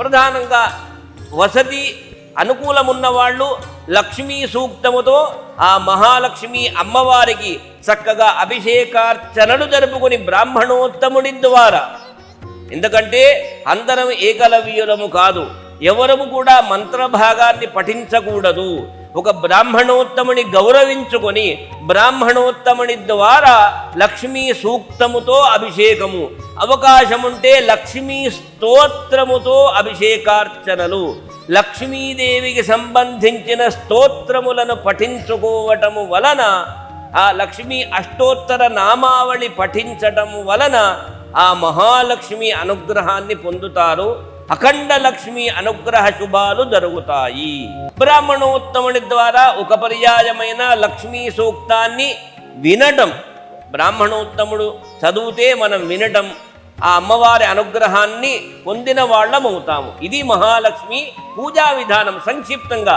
ప్రధానంగా వసతి అనుకూలమున్న వాళ్ళు లక్ష్మీ సూక్తముతో ఆ మహాలక్ష్మి అమ్మవారికి చక్కగా అభిషేకార్చనలు జరుపుకొని బ్రాహ్మణోత్తముడి ద్వారా, ఎందుకంటే అందరం ఏకలవ్యులము కాదు, ఎవరము కూడా మంత్రభాగాన్ని పఠించకూడదు. ఒక బ్రాహ్మణోత్తముని గౌరవించుకొని బ్రాహ్మణోత్తముని ద్వారా లక్ష్మీ సూక్తముతో అభిషేకము, అవకాశముంటే లక్ష్మీ స్తోత్రముతో అభిషేకార్చనలు, లక్ష్మీదేవికి సంబంధించిన స్తోత్రములను పఠించుకోవటము వలన, ఆ లక్ష్మీ అష్టోత్తర నామావళి పఠించటము వలన ఆ మహాలక్ష్మి అనుగ్రహాన్ని పొందుతారు. అఖండ లక్ష్మి అనుగ్రహ శుభాలు జరుగుతాయి. బ్రాహ్మణోత్తముని ద్వారా ఒక పర్యాయమైన లక్ష్మీ సూక్తాన్ని వినటం, బ్రాహ్మణోత్తముడు చదివితే మనం వినటం, ఆ అమ్మవారి అనుగ్రహాన్ని పొందిన వాళ్ళం అవుతాము. ఇది మహాలక్ష్మి పూజా విధానం సంక్షిప్తంగా.